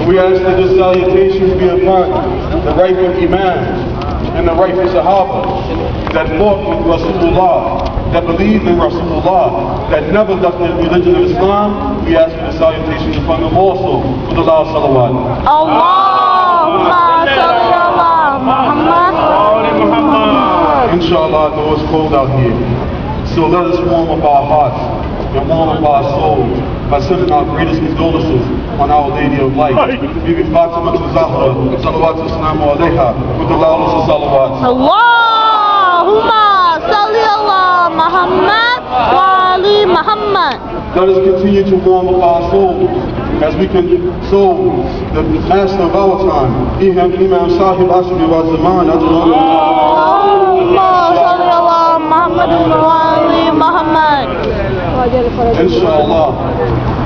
We ask that this salutation be upon the rightful Imams and the rightful Sahaba that fought with Rasulullah, that believed in Rasulullah, that never left the religion of Islam. We ask for the salutation upon them also with the loud salawat. Allahumma salli ala Muhammad. Inshallah, though it's cold out here, so let us warm up our hearts and warm up our souls by sending our greatest condolences on Our Lady of Light, Bibi Fatima Zahra, salawat wassalamu alayha, with the loudest of salawats. Allahumma salli ala Muhammad wa ali Muhammad. Let us continue to warm up our souls as we console the master of our time, Imam Sahib Ashmi wa Zaman. Allahumma salli ala Muhammad wa ali Muhammad. Inshallah,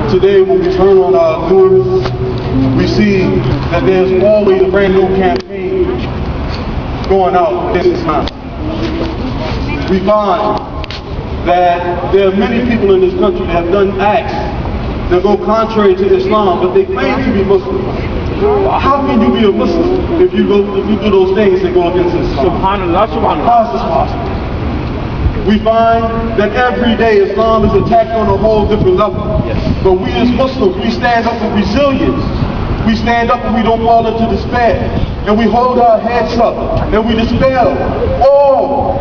today when we turn on our news, we see that there's always a brand new campaign going out in this time. We find that there are many people in this country that have done acts that go contrary to Islam, but they claim to be Muslim. How can you be a Muslim if you do those things that go against Islam? Subhanallah, subhanallah. How is this possible? We find that every day Islam is attacked on a whole different level. Yes. But we as Muslims, we stand up with resilience. We stand up and we don't fall into despair. And we hold our heads up and we dispel all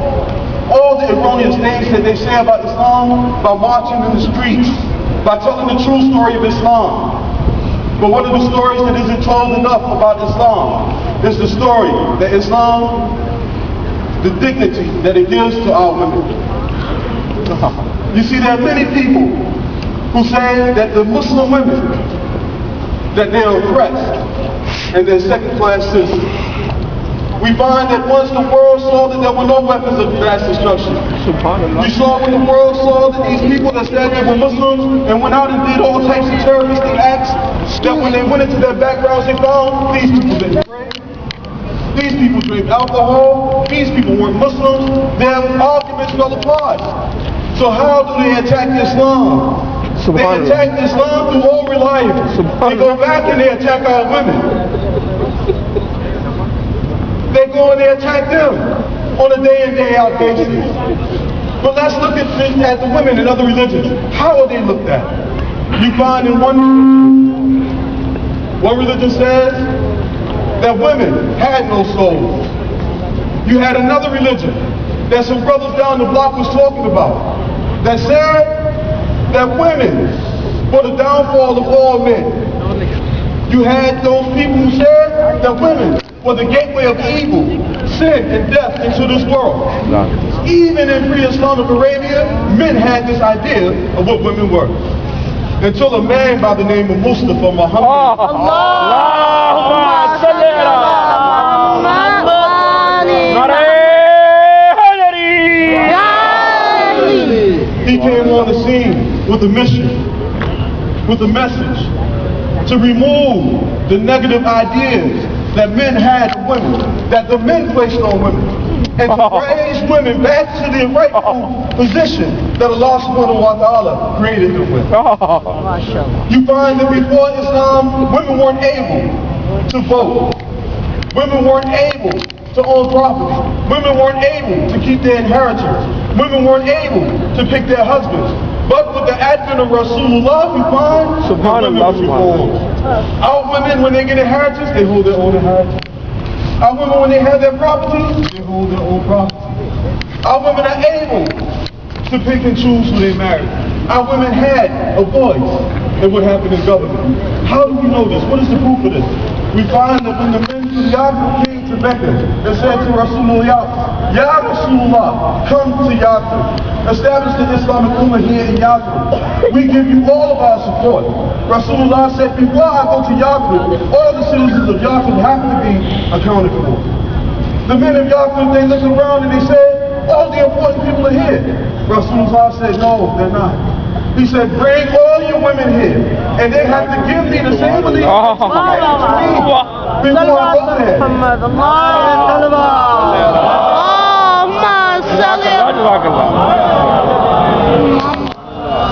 the erroneous things that they say about Islam by marching in the streets, by telling the true story of Islam. But one of the stories that isn't told enough about Islam is the story that Islam, the dignity that it gives to our women. You see, there are many people who say that the Muslim women, that they are oppressed and they're second-class citizens. We find that once the world saw that there were no weapons of mass destruction, we saw when the world saw that these people that said they were Muslims and went out and did all types of terroristic acts, that when they went into their backgrounds they found these people didn't pray, these people drank alcohol, these people weren't Muslims, their arguments fell apart. So how do they attack Islam? They attack Islam through all reliance. They go back and they attack our women. They go and they attack them on a day in, day out basis. But let's look at the women in other religions. How are they looked at? You find in one religion says that women had no souls. You had another religion that some brothers down the block was talking about that said that women were the downfall of all men. You had those people who said that women were the gateway of evil, sin, and death into this world. Even in pre-Islamic Arabia, men had this idea of what women were. Until a man by the name of Mustafa Muhammad. Allahumma salli ala He came on the scene with a mission, with a message to remove the negative ideas that men had of women, that the men placed on women, and to raise women back to their rightful position that Allah subhanahu wa ta'ala created them with. You find that before Islam, women weren't able to vote. Women weren't able to own property. Women weren't able to keep their inheritance. Women weren't able to pick their husbands. But with the advent of Rasulullah, we find that women were reformed. Our women, when they get inheritance, they hold their own inheritance. Our women, when they have their property, they hold their own property. Our women are able to pick and choose who they marry. Our women had a voice in what happened in government. How do we know this? What is the proof of this? We find that when the men from Yathrib came to Mecca and said to Rasulullah, Ya Rasulullah, come to Yathrib, establish the Islamic Ummah here in Yathrib. We give you all of our support. Rasulullah said, before I go to Yathrib, all the citizens of Yathrib have to be accounted for. The men of Yathrib, they looked around and they said, all the important people are here. Rasulullah said, no, they're not. He said, bring all your women here, and they have to give me the same allegiance before I go there.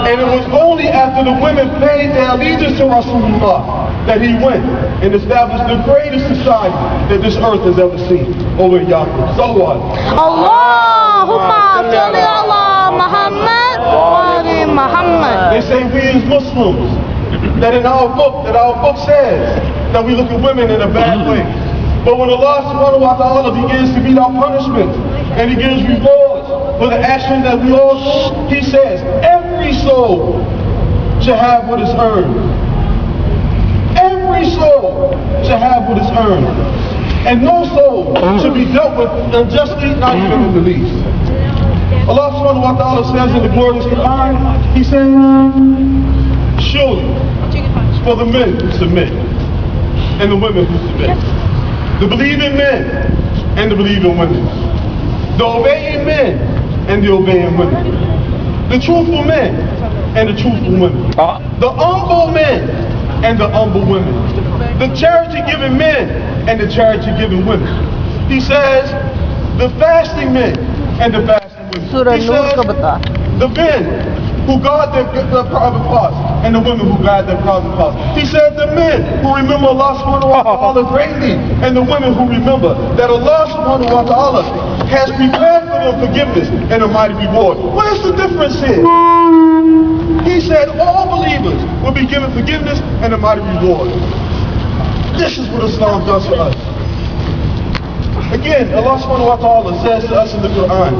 And it was only after the women paid their allegiance to Rasulullah that he went and established the greatest society that this earth has ever seen over in Yaakov. So what? Allahumma salli ala Muhammad wa ali Muhammad. They say we as Muslims, that our book says that we look at women in a bad way. But when Allah subhanahu wa ta'ala begins to meet our punishment and he gives rewards for the action that we all do, he says every soul should have what is earned. Every soul should have what is earned. And no soul should be dealt with unjustly, not even in the least. Allah subhanahu wa ta'ala says in the glorious Quran, he says, surely for the men who submit and the women who submit, the believing men and the believing women, the obeying men and the obeying women, the truthful men and the truthful women, the humble men and the humble women, the charity-giving men and the charity-giving women. He says, the fasting men and the fasting women. He says, the men who guard their private parts and the women who guard their private parts. He said the men who remember Allah subhanahu wa ta'ala greatly and the women who remember that Allah subhanahu wa ta'ala has prepared for them forgiveness and a mighty reward. Where's the difference here? He said all believers will be given forgiveness and a mighty reward. This is what Islam does for us. Again, Allah subhanahu wa ta'ala says to us in the Quran,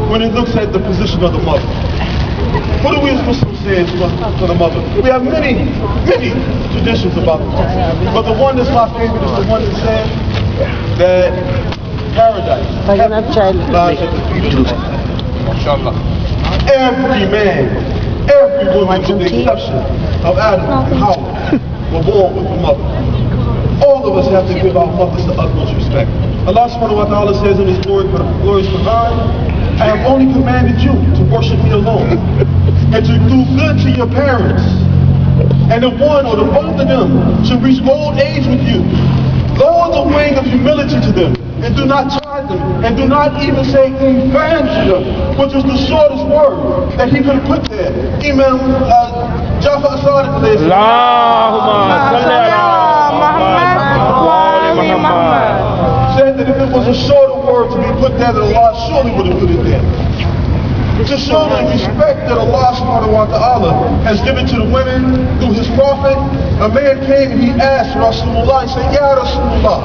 when it looks at the position of the mother. What do we as Muslims say for the mother? We have many traditions about the mother. But the one that's my favorite is the one that says that paradise, heaven, lies at the feet of Allah. Every man, every woman, with the exception of Adam and Hawa, were born with a mother. All of us have to give our mothers the utmost respect. Allah subhanahu wa ta'ala says in His glorious Quran, I have only commanded you to worship me alone and to do good to your parents. And the one or the both of them should reach old age with you. Lower the wing of humility to them and do not chide them and do not even say fan to them, which is the shortest word that he could have put there. Imam Jafar Sadiq said that if it was a shorter word to be put there, that Allah surely would have put it there. To show the respect that Allah subhanahu wa ta'ala has given to the women through His Prophet, a man came and he asked Rasulullah, he said, Ya Rasulullah,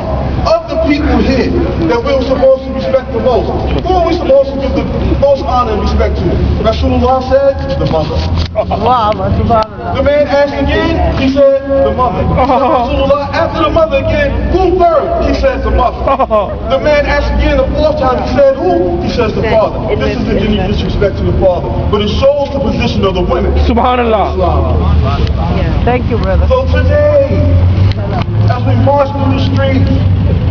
of the people here that we were supposed to respect the most, who are we supposed to give the most honor and respect to? Rasulullah said, the mother. The man asked again, he said, the mother. Rasulullah, after the mother again, who third? He says, the mother. The man asked again the fourth time, he said, who? He says, the father. This isn't any disrespect to the father, but it shows the position of the women. Subhanallah. Thank you, brother. So today, as we march through the streets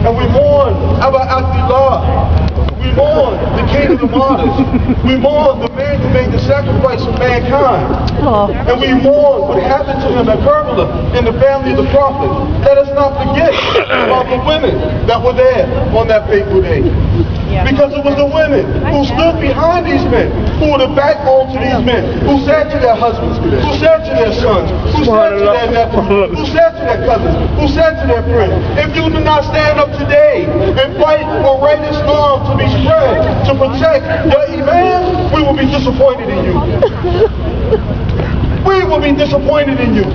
and we mourn Abba Abdullah, we mourn the king of the martyrs, we mourn the man who made the sacrifice for mankind, and we mourn what happened to him at Kerbela in the family of the Prophet. Let us not forget about the women that were there on that fateful day. Because it was the women who stood behind these men, who were the backbone to these men, who said to their husbands, who said to their sons, who said to their nephews, who said to their cousins, who said to their friends, if you do not stand up today and fight for right Islam to be spread, to protect your Imam, we will be disappointed in you. We will be disappointed in you.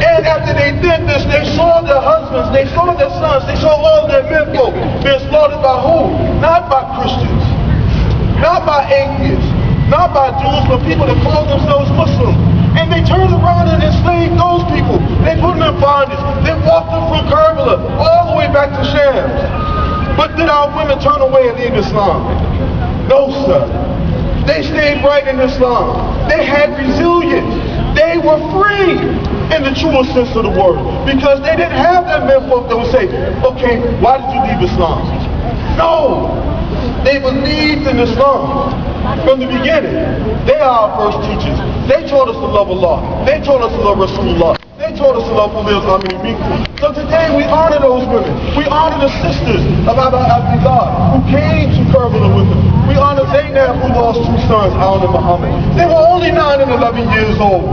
And after they did this, they saw their husbands, they saw their sons, they saw all their menfolk being slaughtered by who? Not by Christians, not by atheists, not by Jews, but people that call themselves Muslims. And they turned around and enslaved those people. They put them in bondage. They walked them from Kerbela all the way back to Sham. But did our women turn away and leave Islam? No, sir. They stayed right in Islam. They had resilience. They were free in the truest sense of the word, because they didn't have that menfolk that would say, okay, why did you leave Islam? No, they believed in Islam from the beginning. They are our first teachers. They taught us to love Allah. They taught us to love Rasulullah. They taught us to love Islam and Minkum. So today we honor those women. We honor the sisters of Abba Abdullah who came to Kerbela with them. We honor Zainab who lost two sons, Hanif Mohammed. They were only 9 and 11 years old.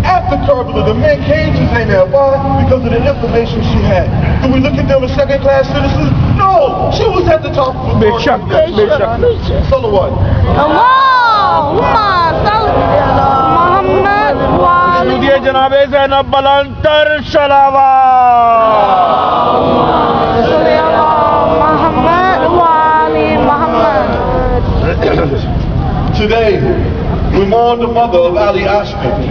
After Kerbela, the men came to Zainab. Why? Because of the information she had. Do we look at them as second-class citizens? No! She was at the top of the board. Salawat. Allahumma salli ala Muhammad wa ali दिए जनाबे Zainab बलंतर शलावा salli ala Muhammad wa ali Muhammad. Today, we mourn the mother of Ali Ashman.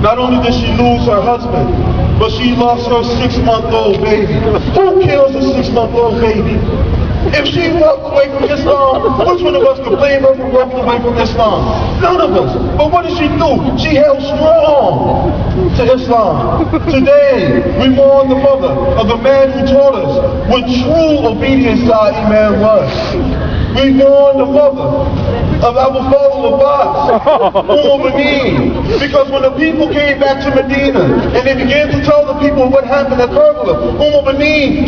Not only did she lose her husband, but she lost her 6-month-old baby. Who kills a 6-month-old baby? If she walked away from Islam, which one of us could blame her for walking away from Islam? None of us. But what did she do? She held strong to Islam. Today, we mourn the mother of the man who taught us what true obedience to our Imam was. We mourn the mother of Abu Fadl Abbas, because when the people came back to Medina and they began to tell the people what happened at Kerbela,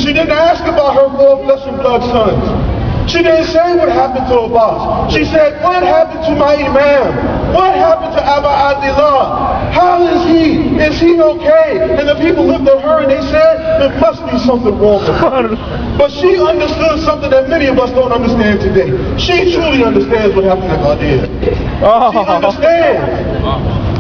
she didn't ask about her 4 flesh and blood sons. She didn't say what happened to Abbas. She said, what happened to my Imam? What happened to Abu Abdullah? How is he? Is he okay? And the people looked at her and they said, there must be something wrong with her. But she understood something that many of us don't understand today. She truly understands what happened to Ghadir. She understands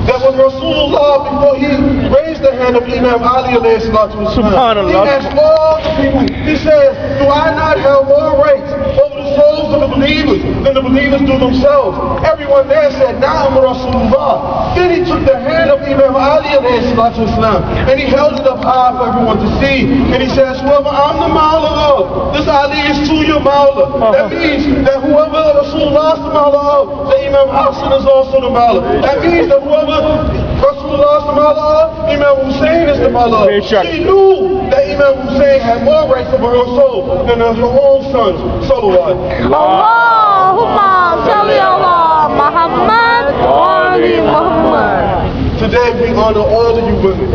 that when Rasulullah, before he raised the hand of Imam Ali alayhi salatu wasalam, he asked all the people, he says, do I not have more rights over the souls of the believers than the believers do themselves? Everyone there said, Na'am Rasulullah. Then he took the hand of Imam Ali alayhi salatu wasalam and he held it up high for everyone to see. And he says, whoever I'm the Mawla of, this Ali is to your Mawla. That means that whoever Rasulullah is the Mawla of, the Imam Hassan is also the Mawla. That means that whoever Rasulullah is the Mawla, Imam Hussein is the Mawla. She knew that Imam Hussein had more rights over her soul than her own sons. Salawat. Allahumma salli ala Muhammad wa ali Muhammad. Today we honor all of you women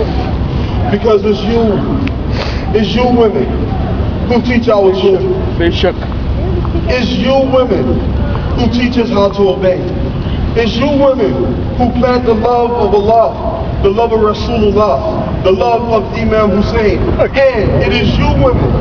because it's you women who teach our children. It's you women who teach us how to obey. It's you women who plant the love of Allah, the love of Rasulullah, the love of Imam Hussein. And it is you women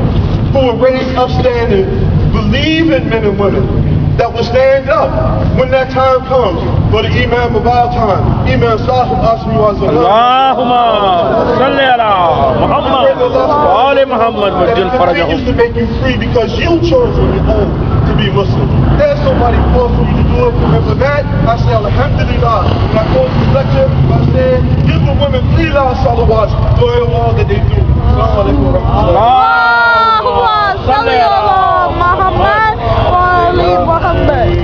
who are raised upstanding, believe in men and women that will stand up when that time comes for the Imam of our time, Imam Sahib Asmi wa Zaman. Allahumma salli ala Muhammad wa ali Muhammad majil farajahum. Used to make you free because you chose on your own to be Muslim. There's somebody for you to do it. And for that, I say Alhamdulillah. When I close this lecture, I say, give the women 3 salawats for all that they do. Assalamu alaikum wa rahmatullah. Allahumma salli ala Muhammad wa ali Muhammad.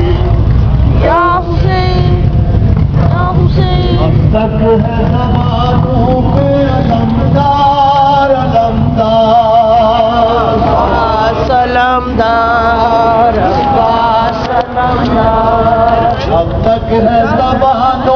Ya Hussein, Ya Hussein. तक है ज़बानों पे अलमदार अलमदार सलामदार सलामदार अब तक है ज़बानों